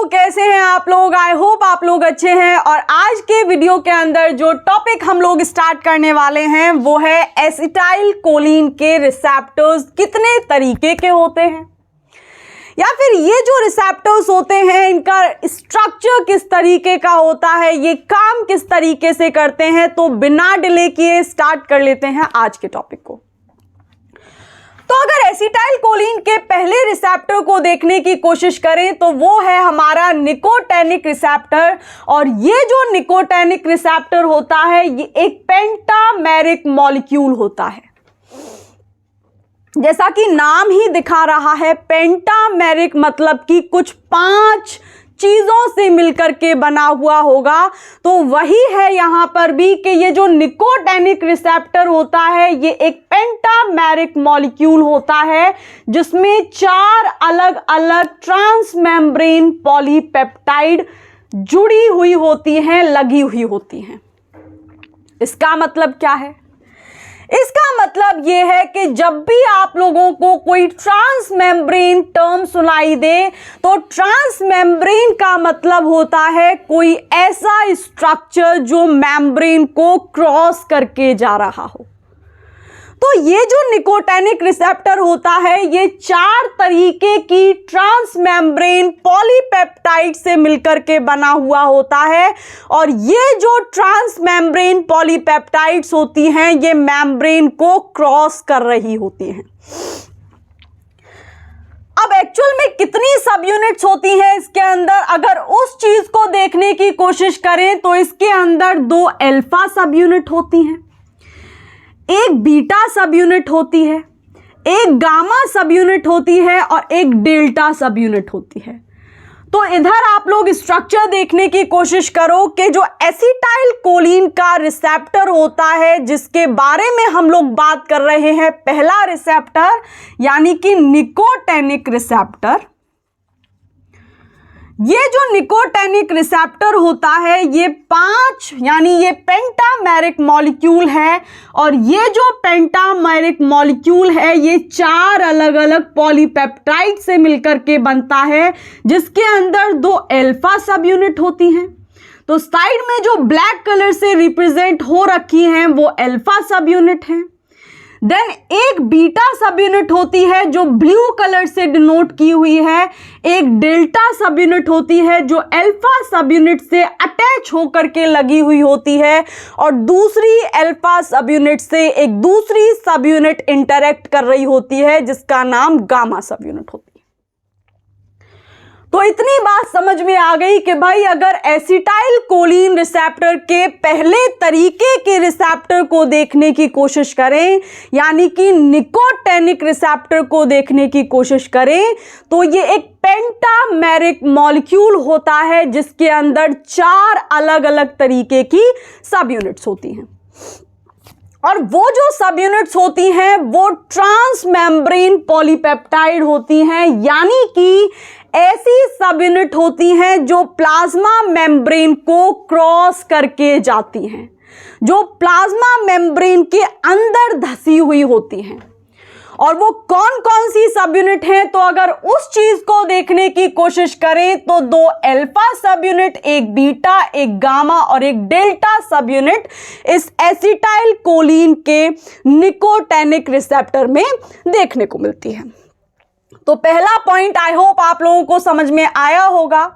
कैसे हैं आप लोग। आई होप आप लोग अच्छे हैं। और आज के वीडियो के अंदर जो टॉपिक हम लोग स्टार्ट करने वाले हैं वो है एसिटाइल कोलिन के रिसेप्टर्स कितने तरीके के होते हैं, या फिर ये जो रिसेप्टर्स होते हैं इनका स्ट्रक्चर किस तरीके का होता है, ये काम किस तरीके से करते हैं। तो बिना डिले किए स्टार्ट कर लेते हैं आज के टॉपिक को। तो अगर एसिटाइल कोलिन के पहले रिसेप्टर को देखने की कोशिश करें तो वो है हमारा निकोटेनिक रिसेप्टर। और ये जो निकोटेनिक रिसेप्टर होता है ये एक पेंटामेरिक मॉलिक्यूल होता है। जैसा कि नाम ही दिखा रहा है, पेंटामेरिक मतलब कि कुछ 5 चीजों से मिलकर के बना हुआ होगा। तो वही है यहां पर भी कि ये जो निकोटेनिक रिसेप्टर होता है ये एक पेंटामेरिक मॉलिक्यूल होता है जिसमें 4 अलग अलग ट्रांसमेम्ब्रेन पॉलीपेप्टाइड जुड़ी हुई होती हैं, लगी हुई होती हैं। इसका मतलब क्या है? इसका मतलब ये है कि जब भी आप लोगों को कोई ट्रांसमेम्ब्रेन टर्म सुनाई दे तो ट्रांसमेम्ब्रेन का मतलब होता है कोई ऐसा स्ट्रक्चर जो मेम्ब्रेन को क्रॉस करके जा रहा हो। तो ये जो निकोटेनिक रिसेप्टर होता है ये 4 तरीके की ट्रांसमेम्ब्रेन पॉलीपेप्टाइड से मिलकर के बना हुआ होता है। और ये जो ट्रांसमेम्ब्रेन पॉलीपेप्टाइड्स होती हैं ये मेम्ब्रेन को क्रॉस कर रही होती हैं। अब एक्चुअल में कितनी सब यूनिट्स होती हैं इसके अंदर, अगर उस चीज को देखने की कोशिश करें तो इसके अंदर 2 अल्फा सब यूनिट होती हैं, एक बीटा सब यूनिट होती है, एक गामा सब यूनिट होती है और एक डेल्टा सब यूनिट होती है। तो इधर आप लोग स्ट्रक्चर देखने की कोशिश करो कि जो एसिटाइल कोलिन का रिसेप्टर होता है जिसके बारे में हम लोग बात कर रहे हैं, पहला रिसेप्टर यानी कि निकोटेनिक रिसेप्टर। ये जो निकोटेनिक रिसेप्टर होता है ये 5 यानी ये पेंटामेरिक मॉलिक्यूल है। और ये जो पेंटामेरिक मॉलिक्यूल है ये 4 अलग अलग पॉलीपेप्टाइड से मिलकर के बनता है जिसके अंदर 2 अल्फा सब यूनिट होती हैं। तो साइड में जो ब्लैक कलर से रिप्रेजेंट हो रखी हैं वो अल्फा सब यूनिट हैं। देन एक बीटा सब यूनिट होती है जो ब्लू कलर से डिनोट की हुई है, एक डेल्टा सब यूनिट होती है जो अल्फा सब यूनिट से अटैच होकर के लगी हुई होती है, और दूसरी अल्फा सब यूनिट से एक दूसरी सब यूनिट इंटरेक्ट कर रही होती है जिसका नाम गामा सब यूनिट होती है। तो इतनी बात समझ में आ गई कि भाई अगर एसिटाइल कोलिन रिसेप्टर के पहले तरीके के रिसेप्टर को देखने की कोशिश करें यानी कि निकोटेनिक रिसेप्टर को देखने की कोशिश करें तो ये एक पेंटामेरिक मॉलिक्यूल होता है जिसके अंदर 4 अलग अलग तरीके की सब यूनिट्स होती हैं। और वो जो सब यूनिट्स होती हैं वो ट्रांसमेम्ब्रेन पॉलीपेप्टाइड होती हैं, यानी कि ऐसी सब यूनिट होती हैं जो प्लाज्मा मेम्ब्रेन को क्रॉस करके जाती हैं, जो प्लाज्मा मेम्ब्रेन के अंदर धसी हुई होती हैं। और वो कौन कौन सी सब यूनिट हैं, तो अगर उस चीज को देखने की कोशिश करें तो 2 अल्फा सब यूनिट, एक बीटा, एक गामा और एक डेल्टा सब यूनिट इस एसिटाइल कोलिन के निकोटेनिक रिसेप्टर में देखने को मिलती है। तो पहला पॉइंट आई होप आप लोगों को समझ में आया होगा।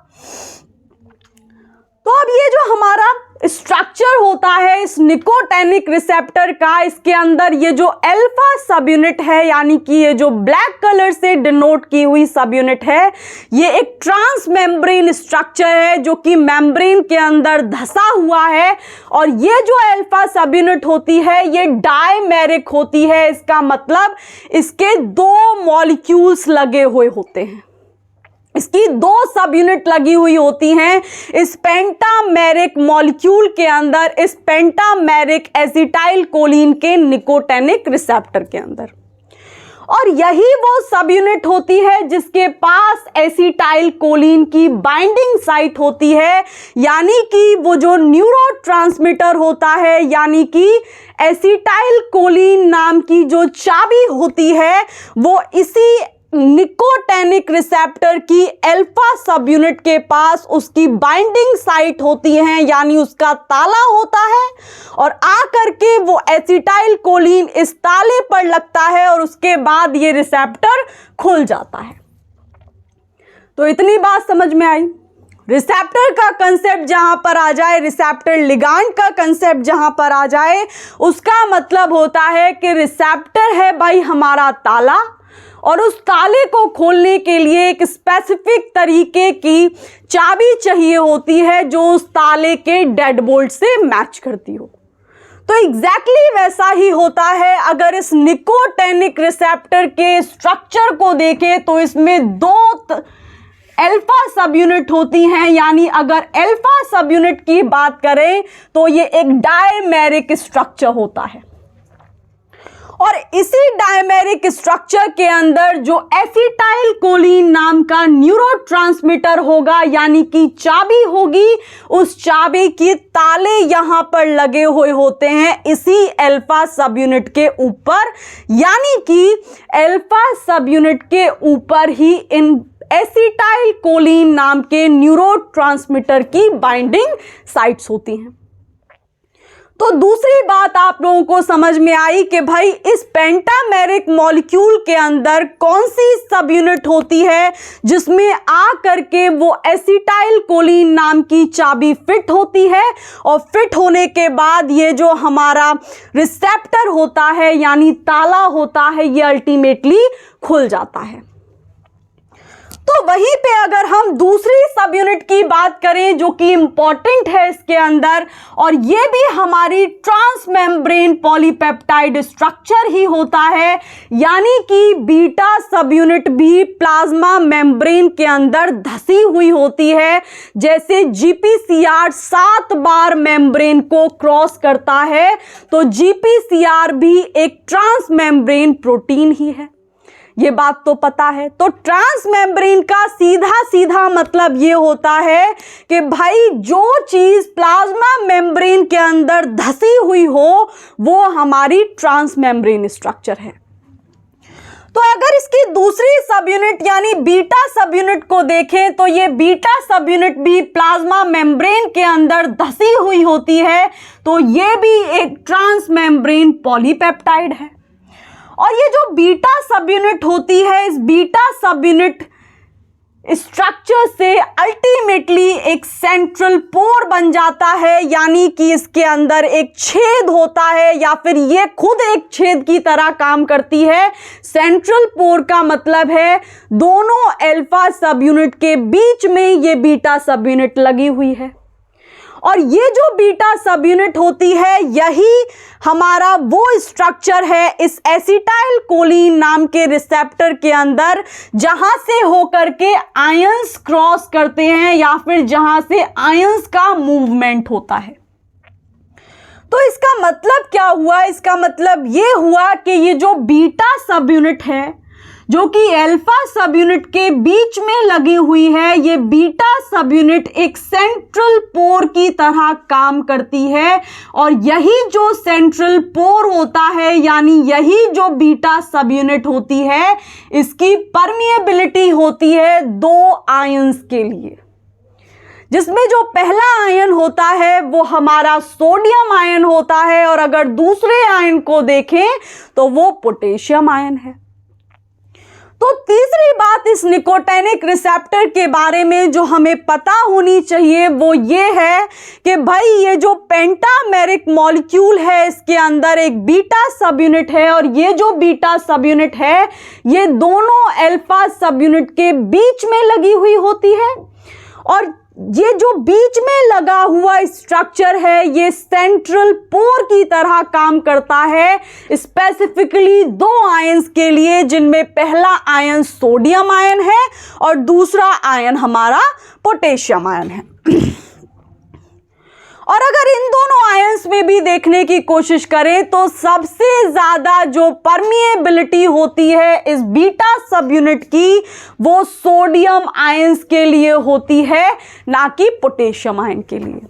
तो अब ये जो हमारा स्ट्रक्चर होता है इस निकोटेनिक रिसेप्टर का, इसके अंदर ये जो अल्फा सब यूनिट है यानी कि ये जो ब्लैक कलर से डिनोट की हुई सब यूनिट है ये एक ट्रांसमेम्ब्रेन स्ट्रक्चर है जो कि मेम्ब्रेन के अंदर धसा हुआ है। और ये जो अल्फा सब यूनिट होती है ये डायमेरिक होती है। इसका मतलब इसके 2 मॉलिक्यूल्स लगे हुए होते हैं, इसकी 2 सब यूनिट लगी हुई होती हैं इस पेंटामेरिक मॉलिक्यूल के अंदर, इस पेंटामेरिक एसिटाइल कोलिन के निकोटेनिक रिसेप्टर के अंदर। और यही वो सब यूनिट होती है जिसके पास एसिटाइल कोलिन की बाइंडिंग साइट होती है, यानी कि वो जो न्यूरोट्रांसमीटर होता है यानी कि एसिटाइल कोलिन नाम की जो चाबी होती है वो इसी निकोटेनिक रिसेप्टर की अल्फा सब यूनिट के पास उसकी बाइंडिंग साइट होती है, यानी उसका ताला होता है, और आकर के वो एसिटाइल कोलिन इस ताले पर लगता है और उसके बाद ये रिसेप्टर खुल जाता है। तो इतनी बात समझ में आई। रिसेप्टर का कंसेप्ट जहां पर आ जाए, रिसेप्टर लिगांड का कंसेप्ट जहां पर आ जाए, उसका मतलब होता है कि रिसेप्टर है भाई हमारा ताला, और उस ताले को खोलने के लिए एक स्पेसिफिक तरीके की चाबी चाहिए होती है जो उस ताले के डेड बोल्ट से मैच करती हो। तो एग्जैक्टली वैसा ही होता है अगर इस निकोटेनिक रिसेप्टर के स्ट्रक्चर को देखें तो इसमें दो अल्फा सब यूनिट होती हैं, यानी अगर अल्फा सब यूनिट की बात करें तो ये एक डायमेरिक स्ट्रक्चर होता है, और इसी डायमेरिक स्ट्रक्चर के अंदर जो एसिटाइल कोलिन नाम का न्यूरोट्रांसमीटर होगा, यानी कि चाबी होगी, उस चाबी की ताले यहां पर लगे हुए होते हैं इसी अल्फा सब यूनिट के ऊपर, यानी कि अल्फा सब यूनिट के ऊपर ही इन एसिटाइल कोलिन नाम के न्यूरोट्रांसमीटर की बाइंडिंग साइट्स होती हैं। तो दूसरी बात आप लोगों को समझ में आई कि भाई इस पेंटामेरिक मॉलिक्यूल के अंदर कौन सी सब यूनिट होती है जिसमें आ करके वो एसिटाइल कोलिन नाम की चाबी फिट होती है, और फिट होने के बाद ये जो हमारा रिसेप्टर होता है यानी ताला होता है, ये अल्टीमेटली खुल जाता है। तो वहीं पे अगर हम दूसरी सब यूनिट की बात करें जो कि इंपॉर्टेंट है इसके अंदर, और ये भी हमारी ट्रांसमेम्ब्रेन पॉलीपेप्टाइड स्ट्रक्चर ही होता है, यानी कि बीटा सब यूनिट भी प्लाज्मा मेम्ब्रेन के अंदर धसी हुई होती है। जैसे जीपीसीआर 7 बार मेम्ब्रेन को क्रॉस करता है, तो जीपीसीआर भी एक ट्रांसमेम्ब्रेन प्रोटीन ही है, ये बात तो पता है। तो ट्रांसमेम्ब्रेन का सीधा सीधा मतलब ये होता है कि भाई जो चीज प्लाज्मा मेम्ब्रेन के अंदर धसी हुई हो वो हमारी ट्रांसमेम्ब्रेन स्ट्रक्चर है। तो अगर इसकी दूसरी सब यूनिट यानी बीटा सब यूनिट को देखें तो ये बीटा सब यूनिट भी प्लाज्मा मेम्ब्रेन के अंदर धसी हुई होती है, तो ये भी एक ट्रांसमेम्ब्रेन पॉलीपेप्टाइड है। और ये जो बीटा सब यूनिट होती है, इस बीटा सब यूनिट स्ट्रक्चर से अल्टीमेटली एक सेंट्रल पोर बन जाता है, यानी कि इसके अंदर एक छेद होता है या फिर ये खुद एक छेद की तरह काम करती है। सेंट्रल पोर का मतलब है दोनों अल्फा सब यूनिट के बीच में ये बीटा सब यूनिट लगी हुई है, और ये जो बीटा सब यूनिट होती है यही हमारा वो स्ट्रक्चर है इस एसिटाइल कोलिन नाम के रिसेप्टर के अंदर जहां से होकर के आयंस क्रॉस करते हैं या फिर जहां से आयंस का मूवमेंट होता है। तो इसका मतलब क्या हुआ? इसका मतलब ये हुआ कि ये जो बीटा सब यूनिट है जो कि अल्फा सब यूनिट के बीच में लगी हुई है, ये बीटा सब यूनिट एक सेंट्रल पोर की तरह काम करती है, और यही जो सेंट्रल पोर होता है यानी यही जो बीटा सब यूनिट होती है, इसकी परमिएबिलिटी होती है 2 आयंस के लिए, जिसमें जो पहला आयन होता है वो हमारा सोडियम आयन होता है, और अगर दूसरे आयन को देखें तो वो पोटेशियम आयन है। तो तीसरी बात इस निकोटेनिक रिसेप्टर के बारे में जो हमें पता होनी चाहिए वो ये है कि भाई ये जो पेंटामेरिक मॉलिक्यूल है इसके अंदर एक बीटा सब यूनिट है, और ये जो बीटा सब यूनिट है ये दोनों अल्फा सब यूनिट के बीच में लगी हुई होती है, और ये जो बीच में लगा हुआ स्ट्रक्चर है ये सेंट्रल पोर की तरह काम करता है, स्पेसिफिकली 2 आयंस के लिए, जिनमें पहला आयन सोडियम आयन है और दूसरा आयन हमारा पोटेशियम आयन है। और अगर इन दोनों आयंस में भी देखने की कोशिश करें तो सबसे ज्यादा जो परमिएबिलिटी होती है इस बीटा सब यूनिट की वो सोडियम आयंस के लिए होती है, ना कि पोटेशियम आयन के लिए।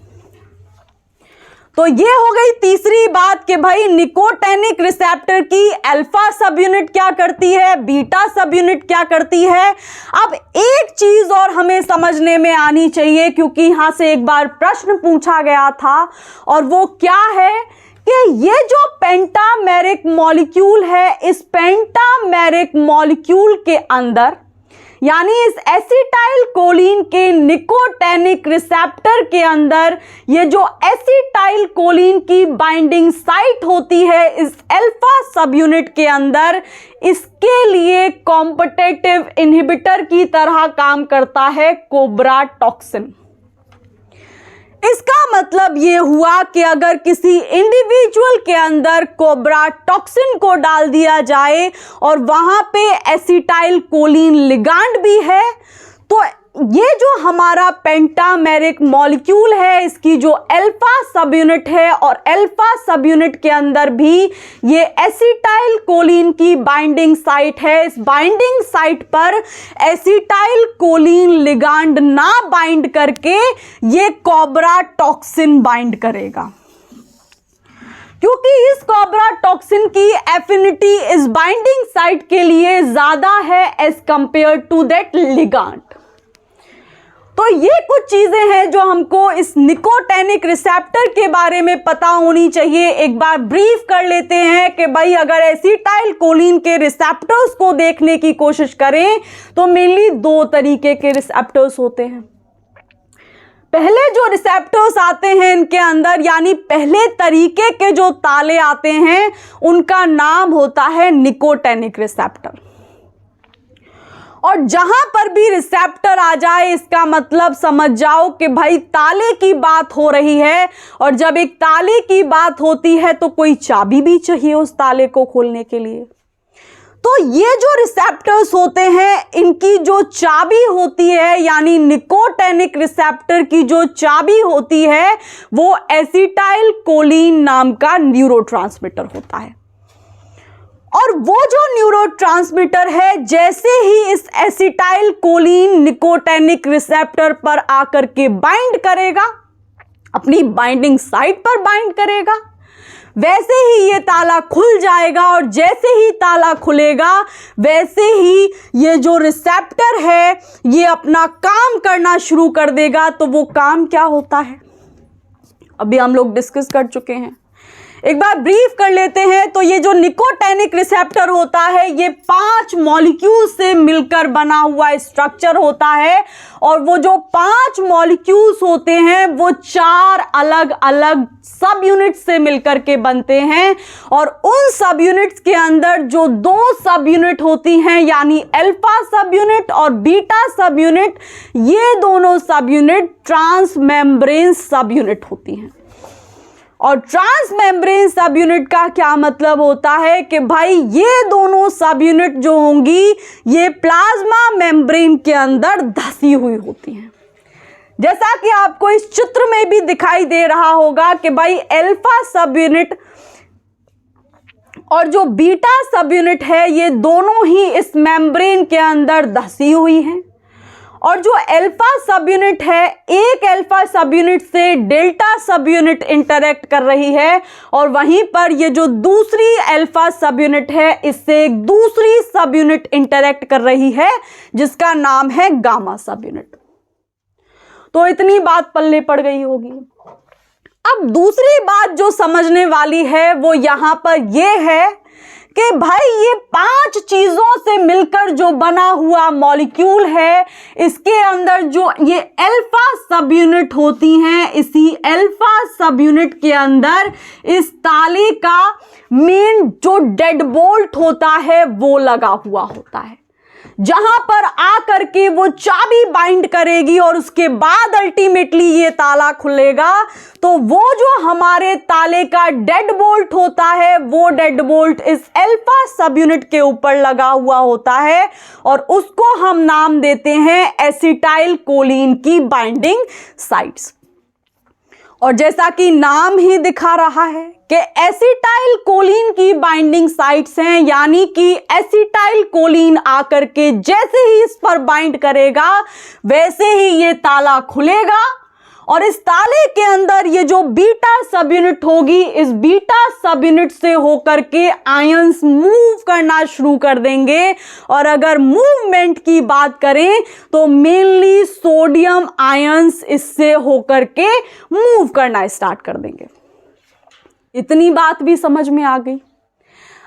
तो ये हो गई तीसरी बात कि भाई निकोटेनिक रिसेप्टर की अल्फा सब यूनिट क्या करती है, बीटा सब यूनिट क्या करती है। अब एक चीज और हमें समझने में आनी चाहिए, क्योंकि यहां से एक बार प्रश्न पूछा गया था, और वो क्या है कि ये जो पेंटामेरिक मॉलिक्यूल है, इस पेंटामेरिक मॉलिक्यूल के अंदर यानी इस एसिटाइल कोलिन के निकोटेनिक रिसेप्टर के अंदर ये जो एसिटाइल कोलिन की बाइंडिंग साइट होती है इस अल्फा सब यूनिट के अंदर, इसके लिए कॉम्पिटिटिव इनहिबिटर की तरह काम करता है कोब्रा टॉक्सिन। इसका मतलब ये हुआ कि अगर किसी इंडिविजुअल के अंदर कोब्रा टॉक्सिन को डाल दिया जाए और वहां पे एसिटाइल कोलिन लिगांड भी है, तो ये जो हमारा पेंटामेरिक मॉलिक्यूल है, इसकी जो अल्फा सब यूनिट है और अल्फा सब यूनिट के अंदर भी ये एसिटाइल कोलिन की बाइंडिंग साइट है। इस बाइंडिंग साइट पर एसिटाइल कोलिन लिगांड ना बाइंड करके ये कोब्रा टॉक्सिन बाइंड करेगा, क्योंकि इस कोब्रा टॉक्सिन की एफिनिटी इस बाइंडिंग साइट के लिए ज्यादा है as compare to that ligand. तो ये कुछ चीजें हैं जो हमको इस निकोटेनिक रिसेप्टर के बारे में पता होनी चाहिए। एक बार ब्रीफ कर लेते हैं कि भाई अगर एसिटाइल कोलिन के रिसेप्टर्स को देखने की कोशिश करें तो मेनली दो तरीके के रिसेप्टर्स होते हैं। पहले जो रिसेप्टर्स आते हैं इनके अंदर, यानी पहले तरीके के जो ताले आते हैं, उनका नाम होता है निकोटेनिक रिसेप्टर। और जहां पर भी रिसेप्टर आ जाए इसका मतलब समझ जाओ कि भाई ताले की बात हो रही है, और जब एक ताले की बात होती है तो कोई चाबी भी चाहिए उस ताले को खोलने के लिए। तो ये जो रिसेप्टर्स होते हैं इनकी जो चाबी होती है, यानी निकोटेनिक रिसेप्टर की जो चाबी होती है, वो एसिटाइल कोलिन नाम का न्यूरोट्रांसमीटर होता है। और वो जो न्यूरोट्रांसमीटर है जैसे ही इस एसिटाइल कोलिन निकोटेनिक रिसेप्टर पर आकर के बाइंड करेगा, अपनी बाइंडिंग साइट पर बाइंड करेगा, वैसे ही ये ताला खुल जाएगा। और जैसे ही ताला खुलेगा वैसे ही ये जो रिसेप्टर है ये अपना काम करना शुरू कर देगा। तो वो काम क्या होता है अभी हम लोग डिस्कस कर चुके हैं, एक बार ब्रीफ कर लेते हैं। तो ये जो निकोटेनिक रिसेप्टर होता है ये 5 मॉलिक्यूल से मिलकर बना हुआ स्ट्रक्चर होता है, और वो जो 5 मॉलिक्यूल्स होते हैं वो 4 अलग अलग सब यूनिट्स से मिलकर के बनते हैं। और उन सब यूनिट्स के अंदर जो 2 सब यूनिट होती हैं, यानी अल्फा सब यूनिट और बीटा सब यूनिट, ये दोनों सब यूनिट ट्रांसमेम्ब्रेन सब यूनिट होती हैं। और ट्रांसमेम्ब्रेन सब यूनिट का क्या मतलब होता है कि भाई ये दोनों सब यूनिट जो होंगी ये प्लाज्मा मेम्ब्रेन के अंदर धसी हुई होती हैं। जैसा कि आपको इस चित्र में भी दिखाई दे रहा होगा कि भाई अल्फा सब यूनिट और जो बीटा सब यूनिट है ये दोनों ही इस मेम्ब्रेन के अंदर धसी हुई हैं। और जो अल्फा सब यूनिट है, एक अल्फा सब यूनिट से डेल्टा सब यूनिट इंटरेक्ट कर रही है, और वहीं पर ये जो दूसरी अल्फा सब यूनिट है इससे एक दूसरी सब यूनिट इंटरेक्ट कर रही है जिसका नाम है गामा सब यूनिट। तो इतनी बात पल्ले पड़ गई होगी। अब दूसरी बात जो समझने वाली है वो यहां पर यह है कि भाई ये 5 चीजों से मिलकर जो बना हुआ मॉलिक्यूल है, इसके अंदर जो ये अल्फा सब यूनिट होती हैं, इसी अल्फा सब यूनिट के अंदर इस ताले का मेन जो डेड बोल्ट होता है वो लगा हुआ होता है, जहां पर आकर के वो चाबी बाइंड करेगी और उसके बाद अल्टीमेटली ये ताला खुलेगा। तो वो जो हमारे ताले का डेड बोल्ट होता है वो डेड बोल्ट इस अल्फा सब यूनिट के ऊपर लगा हुआ होता है, और उसको हम नाम देते हैं एसिटाइल कोलिन की बाइंडिंग साइट्स। और जैसा कि नाम ही दिखा रहा है कि एसिटाइल कोलिन की बाइंडिंग साइट्स हैं, यानी कि एसिटाइल कोलिन आकर के जैसे ही इस पर बाइंड करेगा वैसे ही ये ताला खुलेगा, और इस ताले के अंदर ये जो बीटा सब यूनिट होगी, इस बीटा सब यूनिट से होकर के आयंस मूव करना शुरू कर देंगे। और अगर मूवमेंट की बात करें तो मेनली सोडियम आयंस इससे होकर के मूव करना स्टार्ट कर देंगे। इतनी बात भी समझ में आ गई।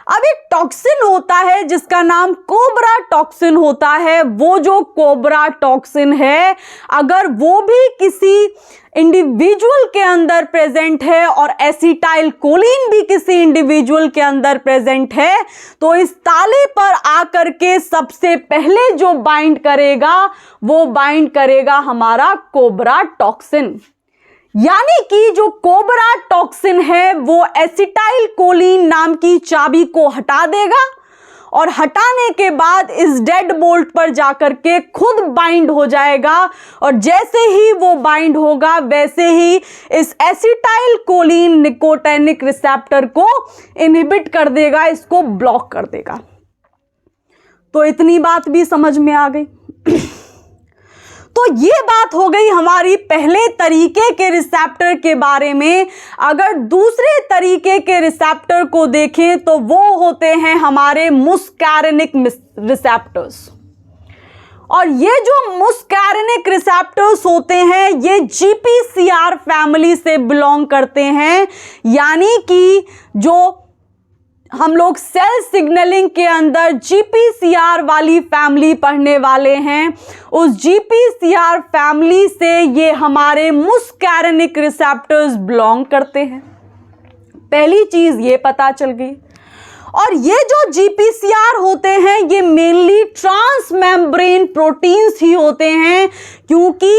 अब एक टॉक्सिन होता है जिसका नाम कोबरा टॉक्सिन होता है। वो जो कोबरा टॉक्सिन है, अगर वो भी किसी इंडिविजुअल के अंदर प्रेजेंट है और एसिटाइल कोलिन भी किसी इंडिविजुअल के अंदर प्रेजेंट है, तो इस ताले पर आकर के सबसे पहले जो बाइंड करेगा वो बाइंड करेगा हमारा कोबरा टॉक्सिन। यानी कि जो कोबरा टॉक्सिन है वो एसिटाइल कोलिन नाम की चाबी को हटा देगा और हटाने के बाद इस डेड बोल्ट पर जाकर के खुद बाइंड हो जाएगा। और जैसे ही वो बाइंड होगा वैसे ही इस एसिटाइल कोलिन निकोटेनिक रिसेप्टर को इनहिबिट कर देगा, इसको ब्लॉक कर देगा। तो इतनी बात भी समझ में आ गई। तो ये बात हो गई हमारी पहले तरीके के रिसेप्टर के बारे में। अगर दूसरे तरीके के रिसेप्टर को देखें तो वो होते हैं हमारे मुस्कैरिनिक रिसेप्टर्स। और ये जो मुस्कैरिनिक रिसेप्टर्स होते हैं ये जीपीसीआर फैमिली से बिलोंग करते हैं। यानी कि जो हम लोग सेल सिग्नलिंग के अंदर जीपीसीआर वाली फैमिली पढ़ने वाले हैं, उस जीपीसीआर फैमिली से ये हमारे मुस्कैरिनिक रिसेप्टर्स बिलोंग करते हैं। पहली चीज ये पता चल गई। और ये जो जीपीसीआर होते हैं ये मेनली ट्रांस मेम्ब्रेन प्रोटीन्स ही होते हैं, क्योंकि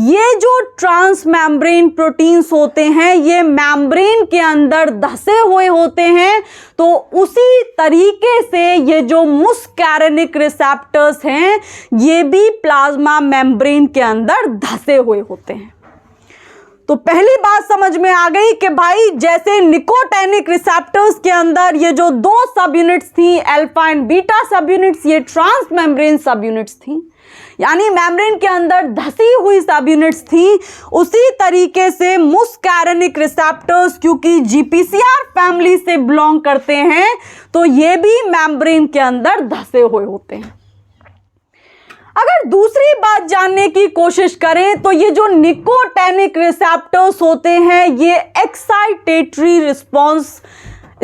ये जो ट्रांस मेम्ब्रेन प्रोटीन्स होते हैं ये मेम्ब्रेन के अंदर धसे हुए होते हैं। तो उसी तरीके से ये जो मुस्कैरिनिक रिसेप्टर्स हैं ये भी प्लाज्मा मेम्ब्रेन के अंदर धसे हुए होते हैं। तो पहली बात समझ में आ गई कि भाई जैसे निकोटेनिक रिसेप्टर्स के अंदर ये जो दो सब यूनिट्स थी, अल्फा एंड बीटा सब यूनिट्स, ये ट्रांस मेम्ब्रेन सब यूनिट्स थी, यानी मेम्ब्रेन के अंदर धसी हुई सब यूनिट्स थी। उसी तरीके से मुस्कैरिनिक रिसेप्टर्स क्योंकि जीपीसीआर फैमिली से बिलोंग करते हैं तो ये भी मेम्ब्रेन के अंदर धसे हुए होते हैं। अगर दूसरी बात जानने की कोशिश करें तो ये जो निकोटेनिक रिसेप्टर्स होते हैं ये एक्साइटेटरी रिस्पॉन्स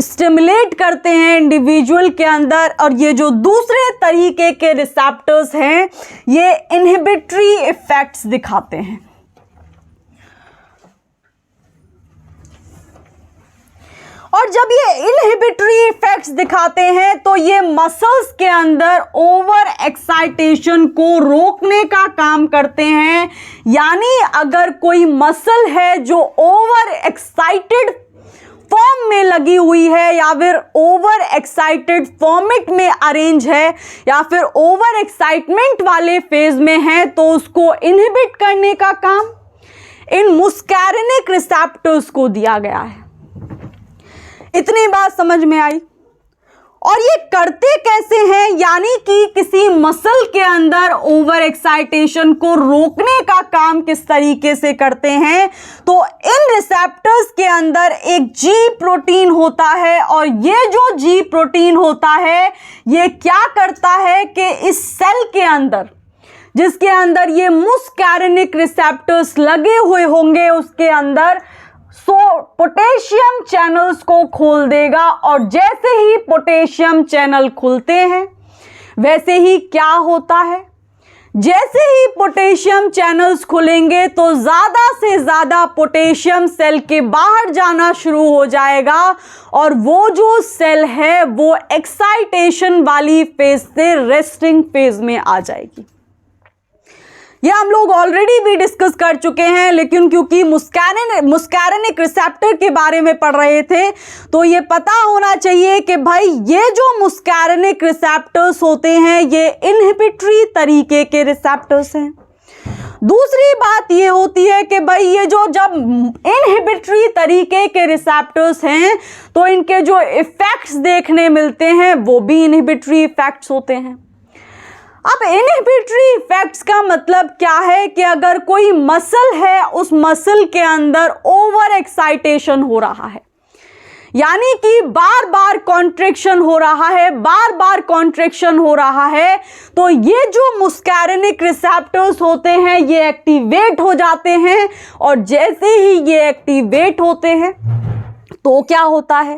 स्टिमुलेट करते हैं इंडिविजुअल के अंदर, और ये जो दूसरे तरीके के रिसेप्टर्स हैं ये इनहिबिटरी इफेक्ट्स दिखाते हैं। और जब ये इनहिबिटरी इफेक्ट्स दिखाते हैं तो ये मसल्स के अंदर ओवर एक्साइटेशन को रोकने का काम करते हैं। यानी अगर कोई मसल है जो ओवर एक्साइटेड फॉर्म में लगी हुई है या फिर ओवर एक्साइटेड फॉर्मेट में अरेंज है या फिर ओवर एक्साइटमेंट वाले फेज में है तो उसको इनहिबिट करने का काम इन मुस्कैरिनिक रिसेप्टर्स को दिया गया है। इतनी बात समझ में आई। और ये करते कैसे हैं, यानी कि किसी मसल के अंदर ओवर एक्साइटेशन को रोकने का काम किस तरीके से करते हैं। तो इन रिसेप्टर्स के अंदर एक जी प्रोटीन होता है और ये जो जी प्रोटीन होता है ये क्या करता है कि इस सेल के अंदर जिसके अंदर ये मुस्कैरिनिक रिसेप्टर्स लगे हुए होंगे उसके अंदर पोटेशियम चैनल्स को खोल देगा। और जैसे ही पोटेशियम चैनल खुलते हैं वैसे ही क्या होता है, जैसे ही पोटेशियम चैनल्स खुलेंगे तो ज़्यादा से ज़्यादा पोटेशियम सेल के बाहर जाना शुरू हो जाएगा और वो जो सेल है वो एक्साइटेशन वाली फेज से रेस्टिंग फेज में आ जाएगी। ये हम लोग ऑलरेडी भी डिस्कस कर चुके हैं, लेकिन क्योंकि मुस्कैरिनिक रिसेप्टर के बारे में पढ़ रहे थे तो ये पता होना चाहिए कि भाई ये जो मुस्कैरिनिक रिसेप्टर्स होते हैं ये इनहिबिटरी तरीके के रिसेप्टर्स हैं। दूसरी बात ये होती है कि भाई ये जो जब इनहिबिटरी तरीके के रिसेप्टर्स हैं तो इनके जो इफेक्ट्स देखने मिलते हैं वो भी इनहिबिटरी इफेक्ट्स होते हैं। अब इनहिबिटरी इफेक्ट्स का मतलब क्या है कि अगर कोई मसल है, उस मसल के अंदर ओवर एक्साइटेशन हो रहा है, यानी कि बार बार कॉन्ट्रैक्शन हो रहा है, बार बार कॉन्ट्रैक्शन हो रहा है, तो ये जो मुस्कैरेनिक रिसेप्टर्स होते हैं ये एक्टिवेट हो जाते हैं। और जैसे ही ये एक्टिवेट होते हैं तो क्या होता है,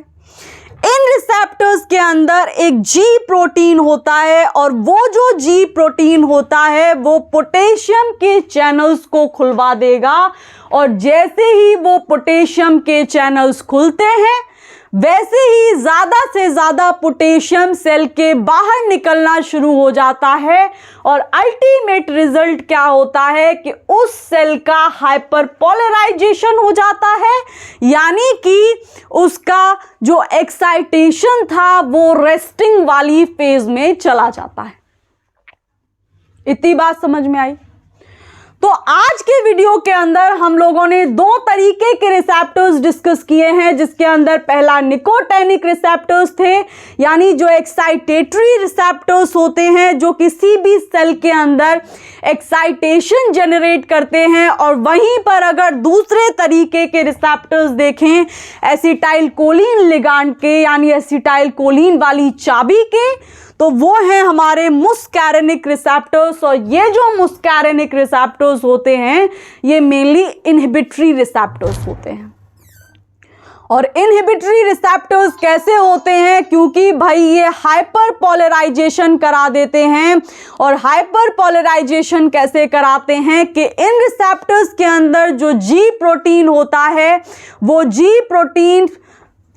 इन रिसेप्टर्स के अंदर एक जी प्रोटीन होता है, और वो जो जी प्रोटीन होता है वो पोटेशियम के चैनल्स को खुलवा देगा। और जैसे ही वो पोटेशियम के चैनल्स खुलते हैं वैसे ही ज़्यादा से ज़्यादा पोटेशियम सेल के बाहर निकलना शुरू हो जाता है, और अल्टीमेट रिजल्ट क्या होता है कि उस सेल का हाइपरपोलराइजेशन हो जाता है, यानी कि उसका जो एक्साइटेशन था वो रेस्टिंग वाली फेज में चला जाता है। इतनी बात समझ में आई? तो आज के वीडियो के अंदर हम लोगों ने दो तरीके के रिसेप्टर्स डिस्कस किए हैं, जिसके अंदर पहला निकोटेनिक रिसेप्टर्स थे, यानी जो एक्साइटेटरी रिसेप्टर्स होते हैं जो किसी भी सेल के अंदर एक्साइटेशन जनरेट करते हैं। और वहीं पर अगर दूसरे तरीके के रिसेप्टर्स देखें एसिटाइल कोलिन लिगांड के, यानी एसिटाइल कोलिन वाली चाबी के, तो वो हैं हमारे मुस्कैरेनिक रिसेप्टर्स। और ये जो मुस्कैरेनिक रिसेप्टर्स होते हैं ये मेनली इनहिबिटरी रिसेप्टर्स होते हैं। और इनहिबिटरी रिसेप्टर्स कैसे होते हैं, क्योंकि भाई ये हाइपर पोलराइजेशन करा देते हैं। और हाइपर पोलराइजेशन कैसे कराते हैं कि इन रिसेप्टर्स के अंदर जो जी प्रोटीन होता है वो जी प्रोटीन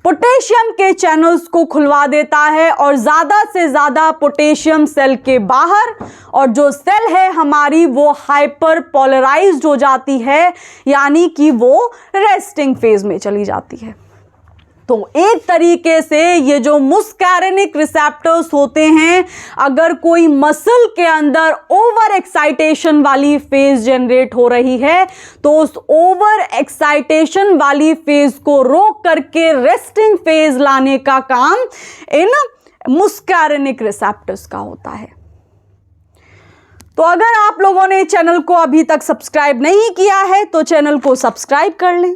पोटेशियम के चैनल्स को खुलवा देता है, और ज़्यादा से ज़्यादा पोटेशियम सेल के बाहर, और जो सेल है हमारी वो हाइपर पोलराइज्ड हो जाती है, यानी कि वो रेस्टिंग फेज में चली जाती है। तो एक तरीके से ये जो मुस्कैरेनिक रिसेप्टर्स होते हैं, अगर कोई मसल के अंदर ओवर एक्साइटेशन वाली फेज जनरेट हो रही है तो उस ओवर एक्साइटेशन वाली फेज को रोक करके रेस्टिंग फेज लाने का काम इन मुस्कैरेनिक रिसेप्टर्स का होता है। तो अगर आप लोगों ने चैनल को अभी तक सब्सक्राइब नहीं किया है तो चैनल को सब्सक्राइब कर लें,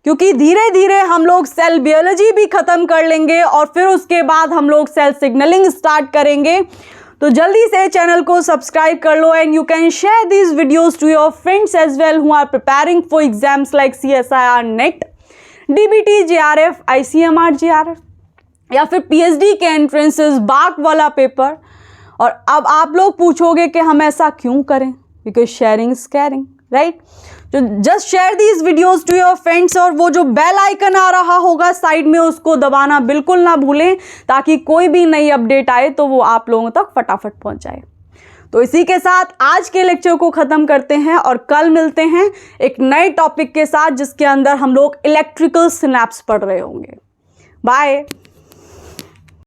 क्योंकि धीरे धीरे हम लोग सेल बायोलॉजी भी ख़त्म कर लेंगे और फिर उसके बाद हम लोग सेल सिग्नलिंग स्टार्ट करेंगे। तो जल्दी से चैनल को सब्सक्राइब कर लो, and you can share these videos to your friends as well who are preparing for exams like CSIR NET, DBT JRF, ICMR JRF, या फिर PhD के एंट्रेंसेस, बाक वाला पेपर। और अब आप लोग पूछोगे कि हम ऐसा क्यों करें, because sharing is caring, right? तो just share these videos to your friends, और वो जो बेल आइकन आ रहा होगा साइड में उसको दबाना बिल्कुल ना भूलें, ताकि कोई भी नई अपडेट आए तो वो आप लोगों तक फटाफट पहुंच जाए। तो इसी के साथ आज के लेक्चर को ख़त्म करते हैं, और कल मिलते हैं एक नए टॉपिक के साथ जिसके अंदर हम लोग इलेक्ट्रिकल सिनैप्स पढ़ रहे होंगे। बाय।